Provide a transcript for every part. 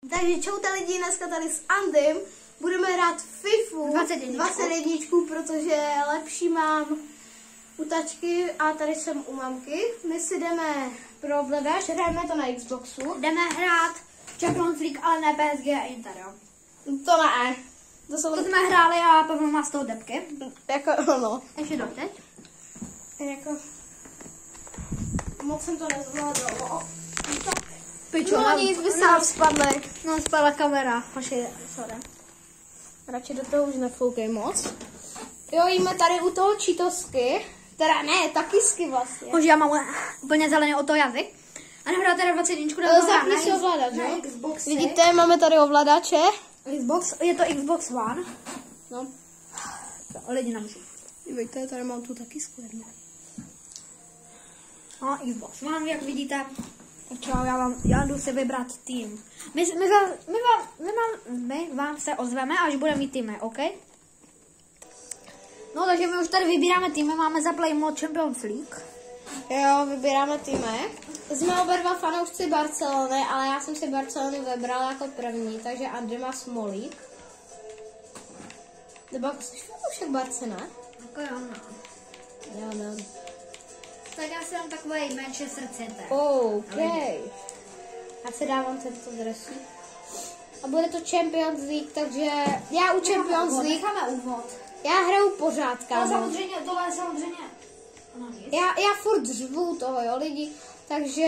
Takže čaute lidi, dneska tady s Andym budeme hrát FIFU 21, protože lepší mám u tačky a tady jsem u mamky. My si jdeme pro ovladač, hrajeme to na Xboxu. Jdeme hrát Champions League, ale ne PSG a Inter, jo? To ne. To jsme hráli a Pavel má z toho depky. Jako, no. Ještě doteď. Jako, moc jsem to nezvládala. Pičo, no nic, by sám spadli. No, spadla kamera. Sorry. Radši do toho už nefoukej moc. Jo, jíme tady u toho čítosky. Teda ne, takisky vlastně. Už já mám úplně zelený o to jazyk. A nehrá teda 21. Zapni si ovladač, jo? Xbox. Vidíte, máme tady ovladače. Xbox, je to Xbox One. No. Lidi nemůžu. Vidíte, tady mám tu takisku. No, Xbox One, jak vidíte. Čau, já jdu si vybrat tým. My vám se ozveme, až budeme mít týmy, OK? No, takže my už tady vybíráme týmy, máme za Play Mode Champions League. Jo, vybíráme týmy. Jsme oba dva fanoušci Barcelony, ale já jsem si Barcelonu vybral jako první, takže Andrej má Smolík. Nebo jako jsi fanoušek Barce, ne? Jako jo, no. Jo, no. Tak já si dám takový Manchester City. OK. Já si dávám tento dresy. A bude to Champions League, takže já u Champions League. Necháme úvod. Já hraju pořád, kámo. Tohle samozřejmě. Já furt řvu toho, jo, lidi. Takže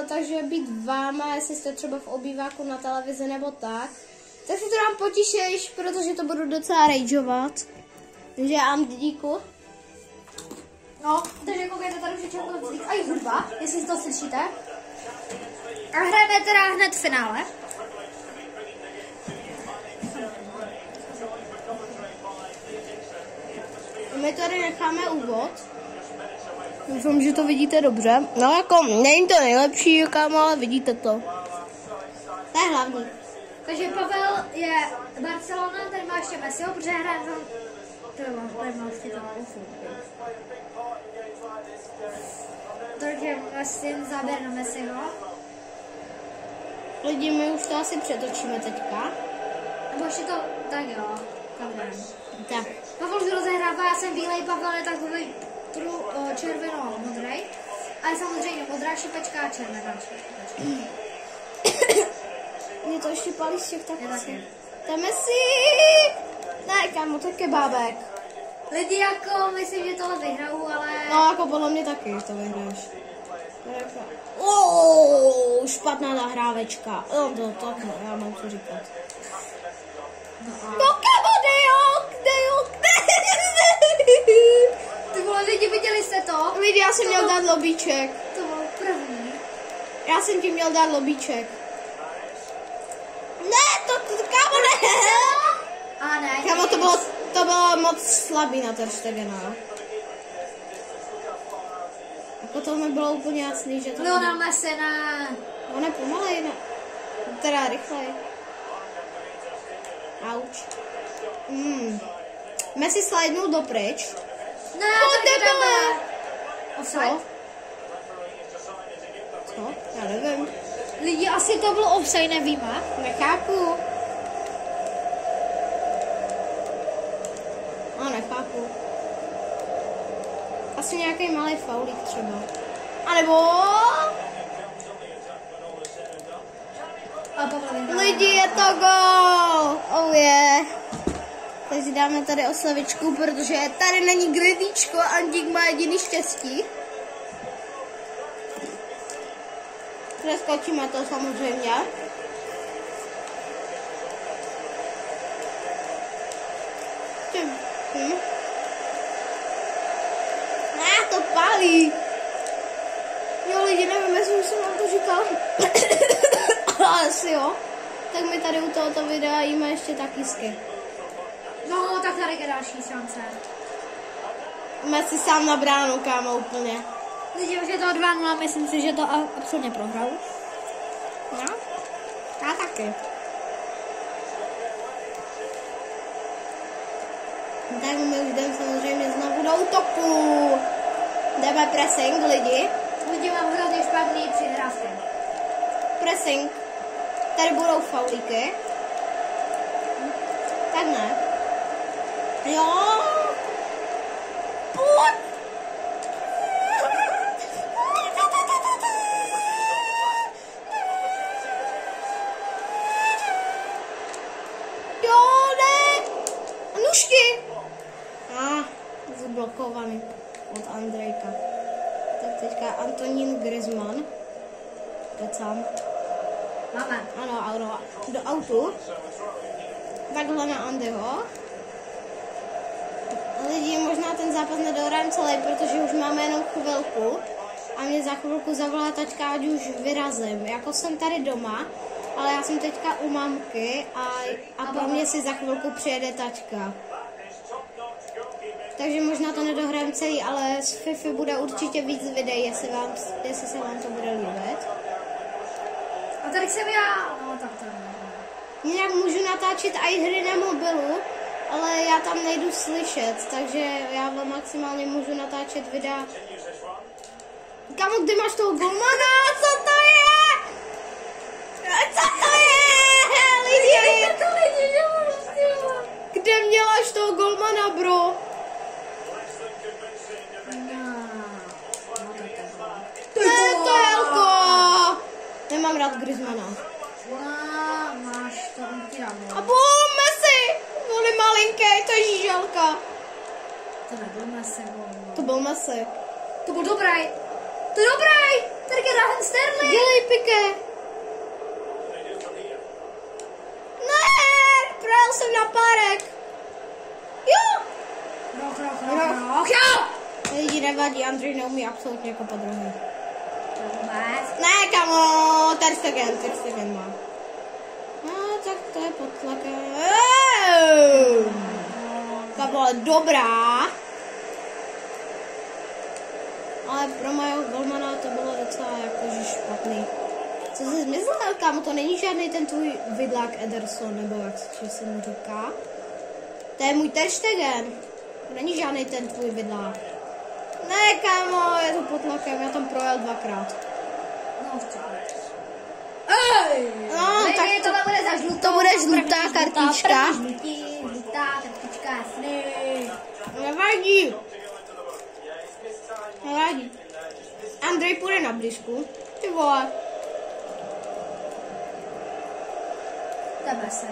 takže být váma, jestli jste třeba v obýváku na televizi nebo tak si to dám potišejš, protože to budu docela rageovat. Takže já vám díku. No, takže koukejte, tady už je Champions League a i hudba, jestli to slyšíte. A hrajeme teda hned v finále. My tady necháme úvod. Doufám, že to vidíte dobře. No jako, není to nejlepší, kámo, ale vidíte to. To je hlavní. Takže Pavel je Barcelona, tady má ještě Messiho, protože hraje tam... Tady má ještě tam takže vlastně záběr na Messiho. Lidi, my už to asi přetočíme teďka. Nebo ještě to, tak jo, tak. Pavel už rozehrává, já jsem bílej, Pavel je takový červeno-modrej. Ale samozřejmě modrá šipečka a červená šipečka. Mě to ještě palí z těch taky. To je Messi! Ne, kámo, to je kebábek. Lidi, jako, myslím, že tohle vyhraju, ale... No, jako podle mě taky, že to vyhráš. Špatná nahrávečka. No, to takhle, já mám co říkat. No, kámo, dejok. Ty vole, lidi, viděli jste to? Lidi, já jsem měl dát lobíček. To byl první. Já jsem ti měl dát lobíček. Ne, kámo, ne. A ne. Kámo, to bylo moc slabý na Ter Stegena. Jako to mi bylo úplně jasný, že to... Lionel Messi, ne. On je pomalej, ne. Teda rychlej. Auč. Messi slidnul dopryč. Ne, tak jdeme. Offside? Co? Já nevím. Lidi, asi to bylo offside, nevíme. Nechápu. Nechápu. Asi nějaký malý faulík třeba. A nebo... Lidi, je to gól! Oh yeah. Takže dáme tady oslavičku, protože tady není gridíčko, Andík má jediný štěstí. Přeskočíme to samozřejmě. Ne, to pálí. Jo, lidi, nevím, jestli jsem vám to říkal. Ale asi jo. Tak my tady u tohoto videa jíme ještě takisky. No, tak tady je další šance. Messi sám na bránu, kámo, úplně. Lidi, už je to 2-0, myslím si, že to absolutně prohrál. No, já taky. Tak my už jdeme samozřejmě znovu do útoku. Jdeme pressing, lidi. Lidi, mám hrozně špatný přihrávky. Pressing. tady budou faulíky. Tak ne. Jo. Pojď. Jo, ne. Nůžky. Zablokovaný od Andrejka. Tak teďka Antonín Griezmann. Jde sám. Máme. Ano, do autu. Takhle na Andyho. Lidi, možná ten zápas nedohrajeme celý, protože už máme jenom chvilku. A mě za chvilku zavolá tačka, ať už vyrazím. Jako jsem tady doma, ale já jsem teďka u mamky a pro mě si za chvilku přijede tačka. Takže možná to nedohrajeme celý, ale z FIFA bude určitě víc videí, jestli se vám to bude líbit. A tady jsem já. No tak to ne. Jinak můžu natáčet i hry na mobilu, ale já tam nejdu slyšet, takže já vám maximálně můžu natáčet videa. Kamu, kde máš toho golmana? Co to je? Co to je? Lidi! Kde měláš toho golmana, bro? To je Elko! Nemám rád Griezmana. Máš to udělám. A bum, Messi! Voli malinký, to je žíželka. To nebyl Messi. To byl Messi. To byl dobrý. To je dobrý! Tady je Raheem Sterling. Dělej, Piqué. Ne, projel jsem na párek. Jo! Rok, jo! Lidi, nevadí, Andrej neumí absolutně jako podruhý. Vůbec. Ne, kamo, Ter Stegen má. No, tak to je pod tlakem. Ta byla dobrá. Ale pro mého golmana to bylo docela jakože špatný. Co jsi zmizlel, kámo, to není žádný ten tvůj vidlák Ederson, nebo jak se mu říká. To je můj Ter Stegen. To není žádný ten tvůj vidlák. Ne, kámo, je to pod tlakem, já tam projel dvakrát. No, No, tak to bude za žlutou. To bude žlutá kartička. Žlutá kartička, jasný. Nevadí. Nevadí. Andrej půjde na blížku. Ty vole. Tebe se.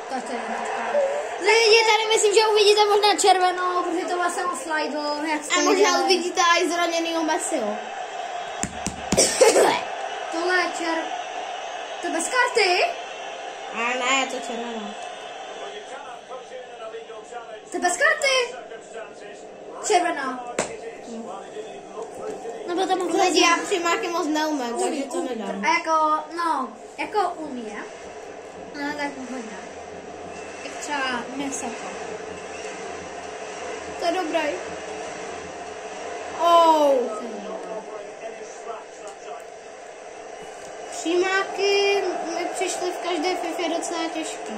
To je Lidi, tady myslím, že uvidíte možná červenou, protože tohle jsem slidl, jak jste a možná uvidíte i zraněnýho Messiho. Tohle je To bez karty? A ne, je to červená. To bez karty? Červená. No tam lidi, já přimáky moc neumím, takže to nedám. A jako umí, no tak možná. Jak třeba měsoko. To je dobrý. Oh. Přímáky mi přišly v každé FIFA docela těžký.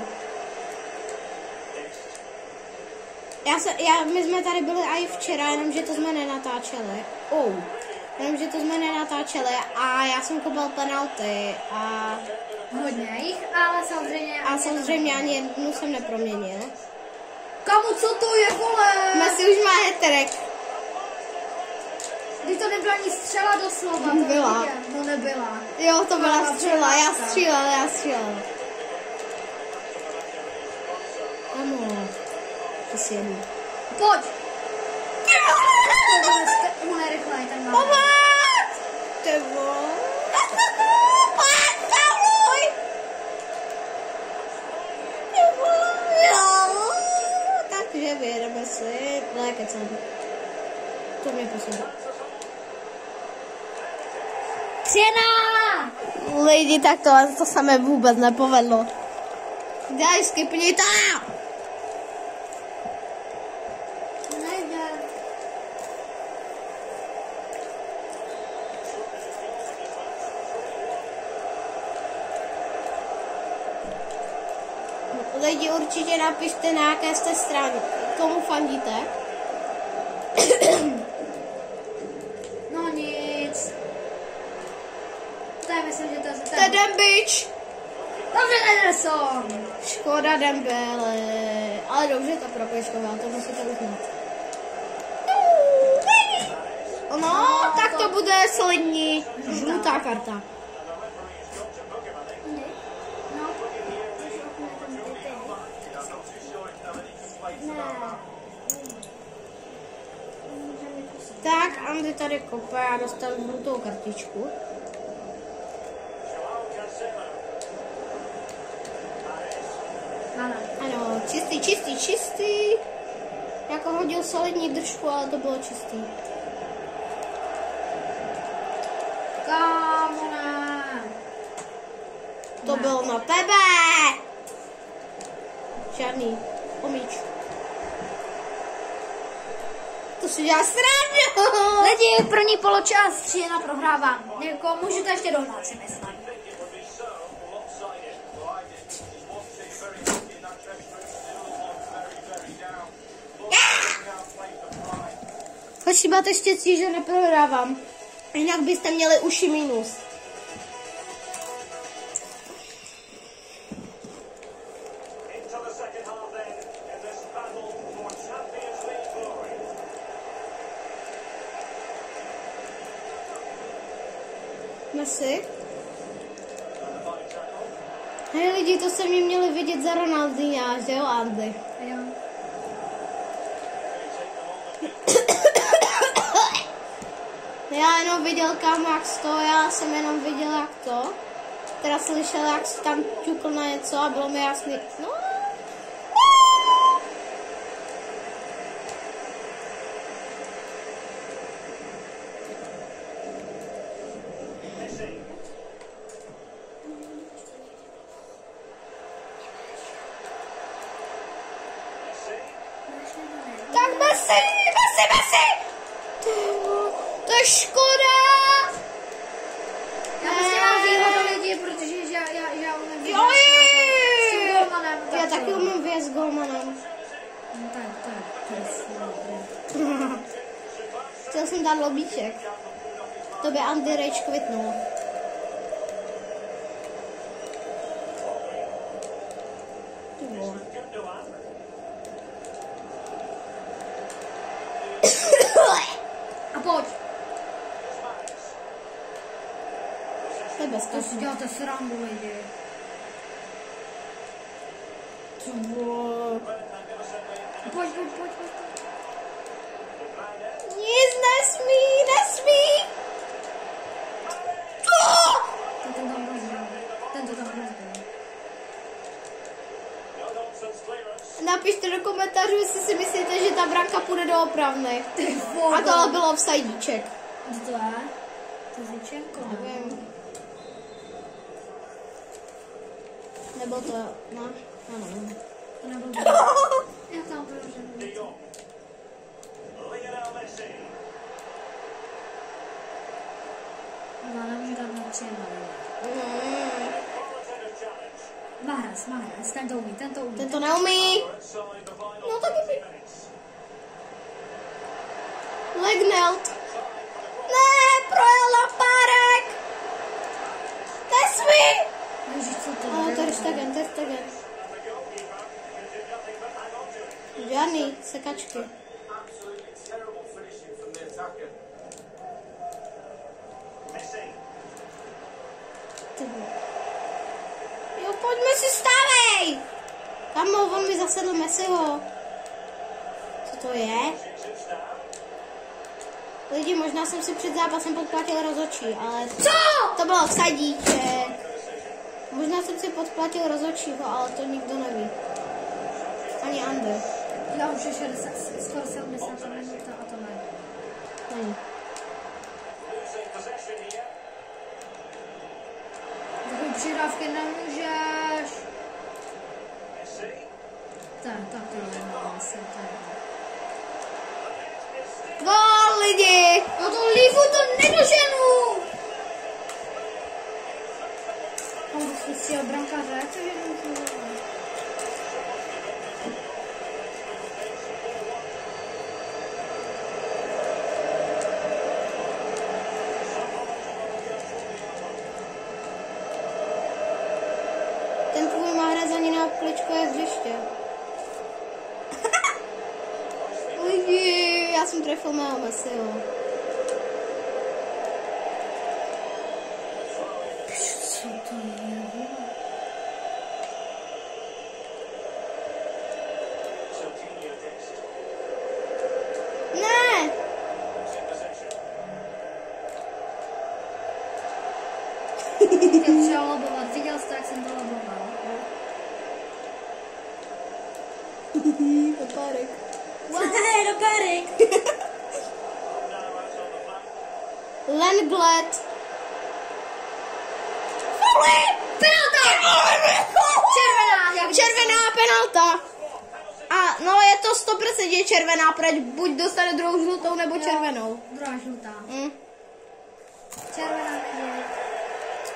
My jsme tady byli i včera, jenomže to jsme nenatáčeli. Jenomže to jsme nenatáčeli a já jsem kopal penalty a... Hodně jich, ale samozřejmě... A samozřejmě ani jednu jsem neproměnil. Kamu, co to je, vole? Messi už má hat-trick. Když to nebyla ani střela doslova. Byla. No nebyla. Jo, to byla střela, já střílel. Ano, to si jedu. Pojď! On je rychlej, ten má. Pomoc! Ty vole. Takže vyjedeme si lékecem. To mě posledí. Cena! Lidi, tak to se mi vůbec nepovedlo. Daj, skipni to! Nejde. Lidi, určitě napište, na jaké jste straně, komu fandíte. myslím, že to je To je Dembič. Dobře, Ederson. Škoda Dembele. Ale dobře to propečkoval, to musíte uznat. No, tak to bude solidní žlutá karta. Tak, Andy tady kope a dostal žlutou kartičku. Ano, čistý. Jako hodil solidní držku, ale to bylo čistý. Kámona. To bylo na tebe. Žádný omíč. To si dělá srandu. Lidi, první poločas 3-1 prohrávám. Jako, můžu to ještě dohnat, si myslím. Hoši, máte štěstí, že neprohrávám. Jinak byste měli uši minus. Messi. Hej lidi, to se mi měli vidět za Ronaldinha, že jo, Andy? Jo. Já jenom viděl kam, jak to, já jsem jenom viděl jak to. Teda slyšel, jak se tam ťukl na něco a bylo mi jasný. No. Tak Messi! To je škoda! Já prostě mám výhodu lidi, protože já umím vyjet s tím golmanem. Já taky umím vyjet s golmanem. No tak. Chtěl jsem dát lobíček. To by Andy Rage kvitnul. A pojď. To je bez To si děláte srandu lidi. Pojď. Nic nesmí! Ten to tam rozbil. Napište do komentářů, jestli si myslíte, že ta branka půjde do opravny. A tohle bylo offsidíček. Co to je? To je Zičenko. Nevím. Nebo to, no, já nevím. To nebylo. Já tam proženu. No, nemůžu dát na 3 Mahrez, ten to umí. Ten to neumí. No tak umí. Legnelt. Ne, projel na párek. Nesmí. Ježiš, co to Ale to je Stegen. Žádný sekačky. Jo, pojďme si stávej! Kamo, on mi zasedl Messiho. Co to je? Lidi, možná jsem si před zápasem podplatil rozhodčí, ale... Co? To bylo vsadíček. Možná jsem si podplatil rozhodčího, ale to nikdo neví. Ani Andy. Já už je 60, skoro 70 minuta a to ne. Není. Takový přidávky nemůžeš. Tak to je asi Gól, lidi! No to Livu to nedoženu! On vystřílel brankáře, což je nemůžu. Kličko je hřiště. Lidi, já jsem trefil mého Messiho. Co to je? Ne! Jsem třeba lobovat. Viděl jsi to, jak jsem to loboval? Popárek. Dopárek. Lenglet. Penalta! Červená. Červená penalta. A no je to 100% červená, proč buď dostane druhou žlutou nebo červenou. Druhá žlutá. Hm. Červená není.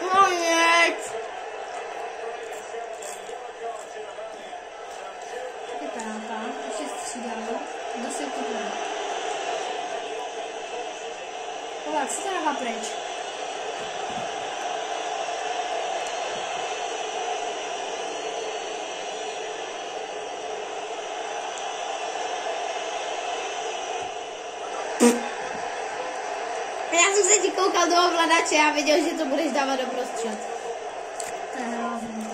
No nic. Je penalta. Ještě střídalo. Kdo se kupuje? Kováč, co to dává pryč? Já jsem se ti koukal do ovladače a viděl, že to budeš dávat do prostřed. To je hrozný.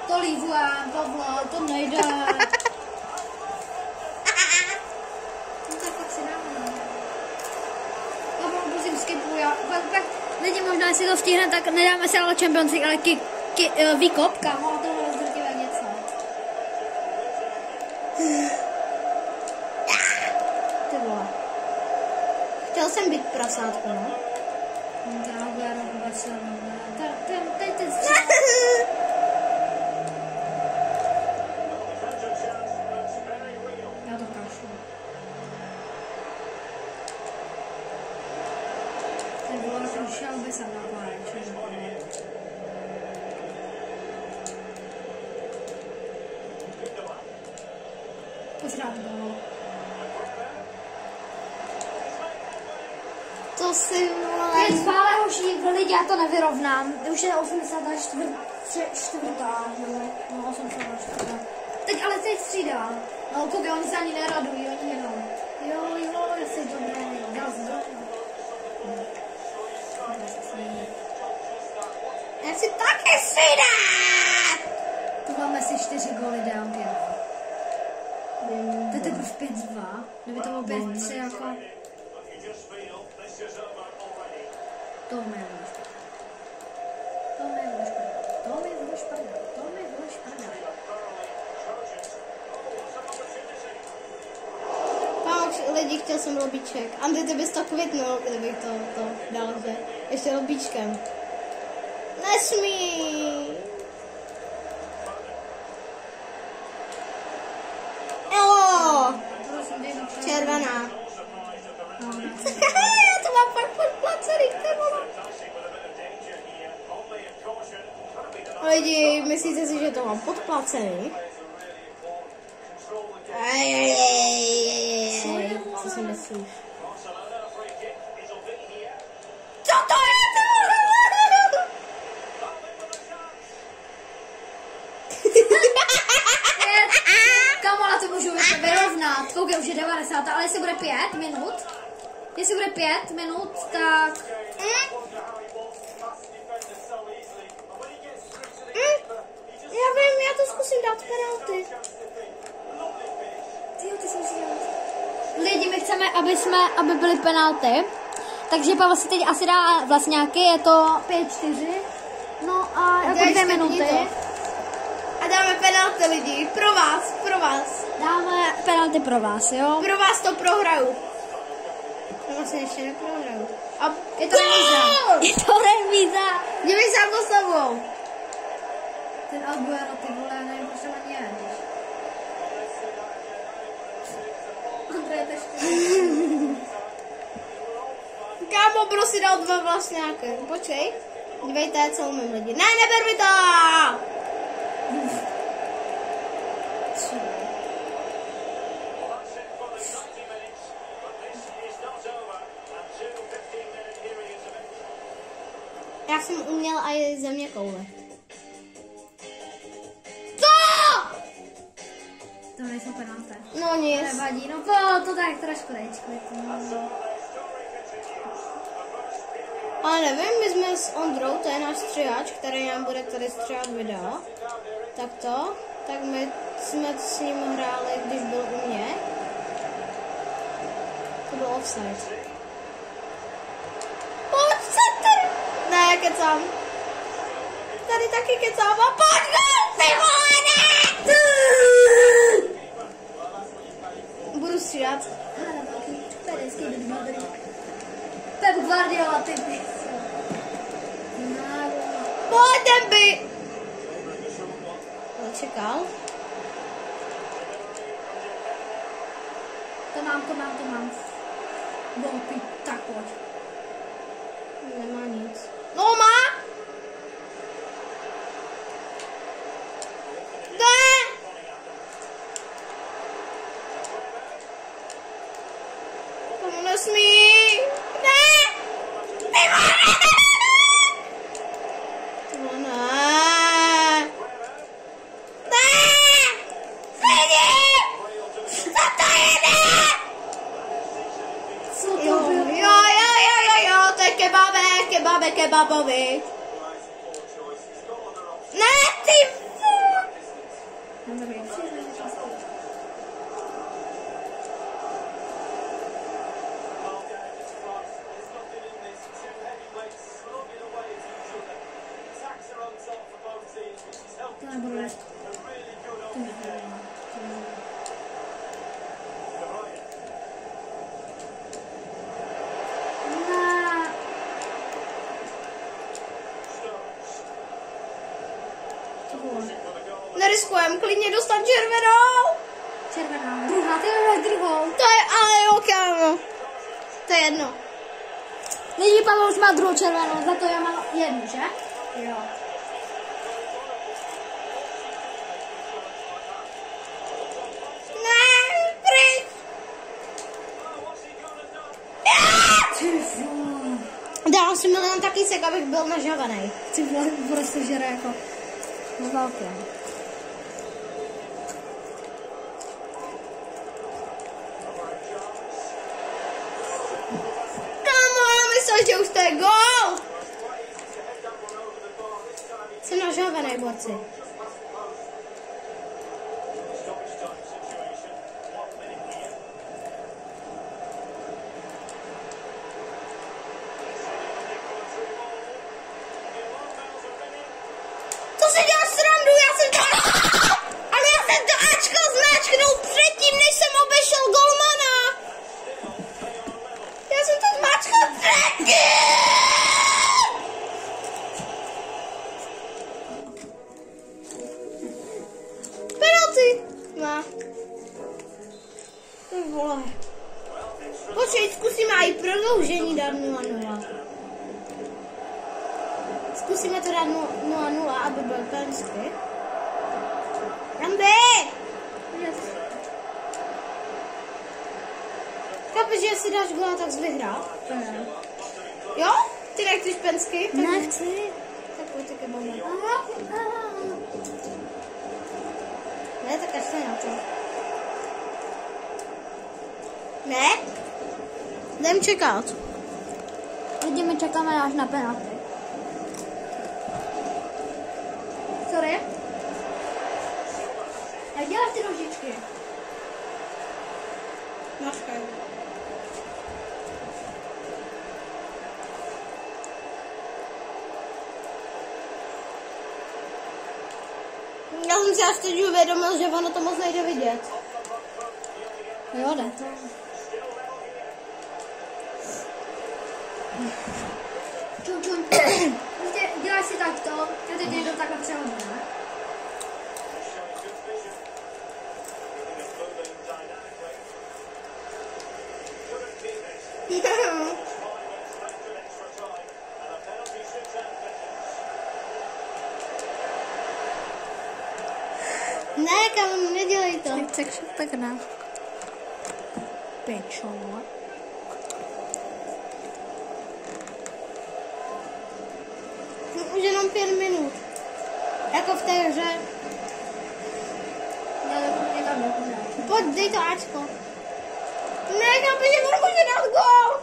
To lívuám, Pavlo, to nejde. No tak pak si dáme. Pavlo, prosím, skipuj. Pak lidi možná, jestli to stihne, tak nedáme si ale Champions League, ale výkop, kámo, to bylo rozdrtivé něco. Ty vole. Chtěl jsem být prasátko, no? To bude vůbec silnou. Teď já to kašlu. Ten vole šel by jsem na pár, pořád gól. To si vole. Teď spále hoší, lidi, já to nevyrovnám. Už je 84. No, 84. Teď ale teď střídá. No, koukej, oni se ani neradují, oni jenom. Jo, jsi dobrý, dal jsi dobrý. Já si taky střídám! Tu máme si 4 góly, dám 5. To je teprve 5-2. Kdyby to bylo 5-3 jako... To mi bylo špatná. Pak lidi, chtěl jsem lobíček. Andy, ty bys to kvitnul, kdybych to dal, že? Ještě lobíčkem. Nesmí. Jo. Červená. Já to mám fakt podplacený, ty vole. Lidi, myslíte si, že to mám podplacený? Co si myslíš? Co to je? Kámo, ale to můžu vyrovnat. Koukej, už je 90, ale jestli bude 5 minut, tak... Já vím, já to zkusím dát penalty. Ty jsi si dal. Lidi, my chceme, aby byly penalty. Takže Pavel si teď asi dá vlastňáky, je to 5-4. No a jako 2 minuty. A dáme penalty, lidi. Pro vás. Dáme penalty pro vás, jo? Pro vás to prohraju. To vlastně ještě neprohraju. A Je to remíza. Je to remíza. Dívej se za sebou. Ten Aguero, ty vole, nevím, proč tam ani jedeš. Andrej, Kámo, bro si dal 2 vlastňáky. Počkej. Dívejte, co umím lidi. Ne, neber mi to! Já jsem uměl i země koule. To nejsou penálte. No nic. Nevadí, no to tak trošku dejčku. Ale nevím, my jsme s Ondrou, to je náš stříhač, který nám bude tady stříhat video. Tak my jsme s ním hráli, když byl u mě. To byl offside. Pojď se tady! Ne, kecám. Tady taky kecám a pojď go! Ty vole, ne! Budu stříhat. Pep Guardiola, ty bys. Pojď, Demby! Čekal. To mám. Golpi, tak pojď. Nemá nic. No má! Ne! Tomu nesmí! Ne! Kebabovi. Ne, ty neriskujem, klidně dostat červenou. Červená, druhá, ty máš druhou. To je, ale jo, kámo. To je jedno. Lidi, Pavel už má druhou červenou, za to já mám jednu, že? Jo. Ne, pryč. Dám si milion taky sek, abych byl nažavanej. Ty prostě žere jako z velké. Že už to je gól! Jsem nažávaný, borci. Co si děláš srandu? Ale já jsem to Ačko zmáčknul předtím, než jsem obešel golmana. Já jsem to zmáčknul předtím! Penalty! No. Ty vole. Počkej, zkusíme i prodloužení dát 0-0. Zkusíme to dát 0-0, aby byl penalty. Andy! Chápeš, že si dáš góla, tak jsi vyhrál? Jo? Ty nechceš pensky? Nechci. Tak pojď také máme. Ne, tak až na to. Ne? Jdem čekat. Lidi, my čekáme až na penalty. Sorry? Jak děláš ty nožičky? Mačkaj. Já jsem si až teď uvědomil, že ono to moc nejde vidět. Jo, jde to. Čum. Děláš si takto, a teď někdo takhle přehodne, ne? tak na pečo. Už jenom 5 minut. Jako v té hře. Pojď, dej to Ačko. Ne, kapině, může dát gól.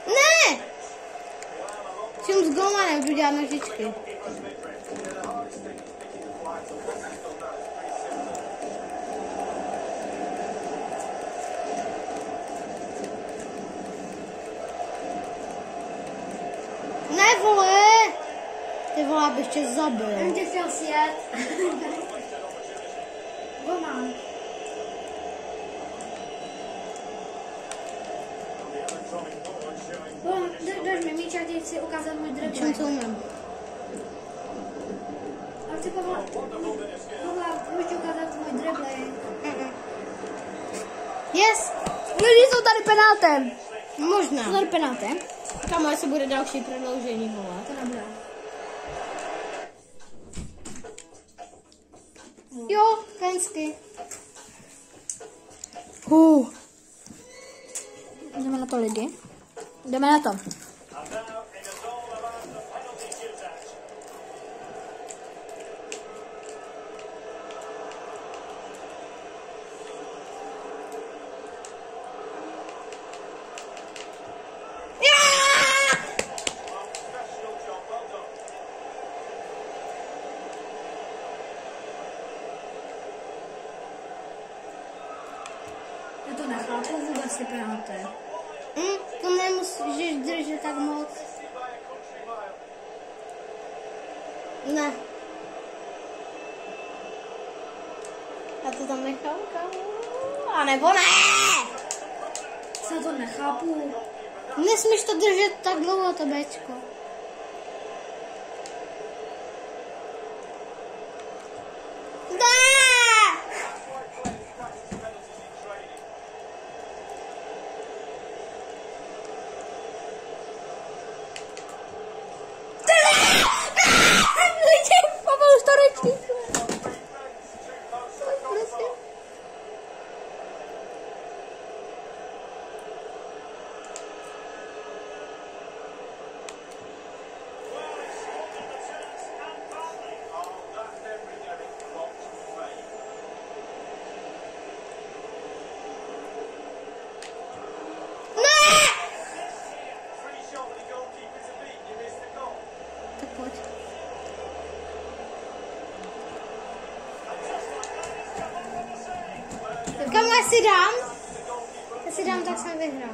Ne! Jsem s golmanem, budu dělat nožičky. Ne, vole! Ty vole, abych tě zabil. Já tě chtěl sjet. Golman. Drž mi míč, já ti chci ukázat můj dribbling. Čím co umím? Ale ty Pavla, můžu ukázat můj dribbling. Yes! Lidi jsou tady penaltem. Možná. Jsou tady penaltem? Kamo, jestli bude další prodloužení, vole. To nebude. Jo, hezky. Jdeme na to, lidi. Jdeme na to. Já to nechápu vůbec ty penalty. To nemusíš držet tak moc. Ne. Já to tam nechám, kámo. A nebo ne! Já to nechápu. Nesmíš to držet tak dlouho, to Bčko. Kam já si dám, tak jsem vyhrál.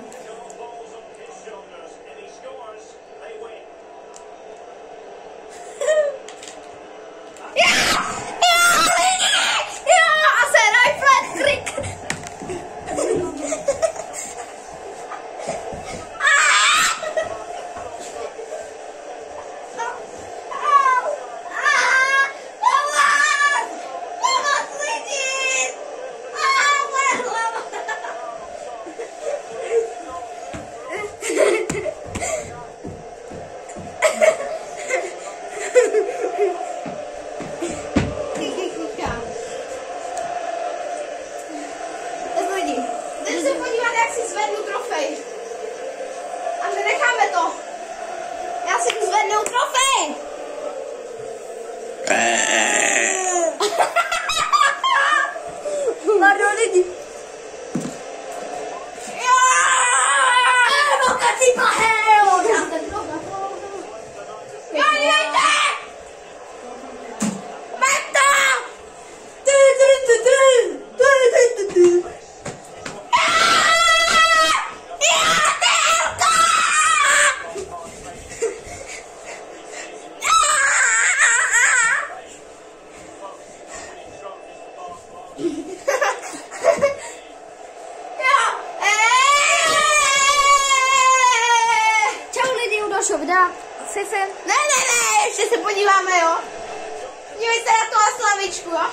Videa FIFA. Ne, ještě se podíváme, jo. Dívejte na tu slavičku, jo.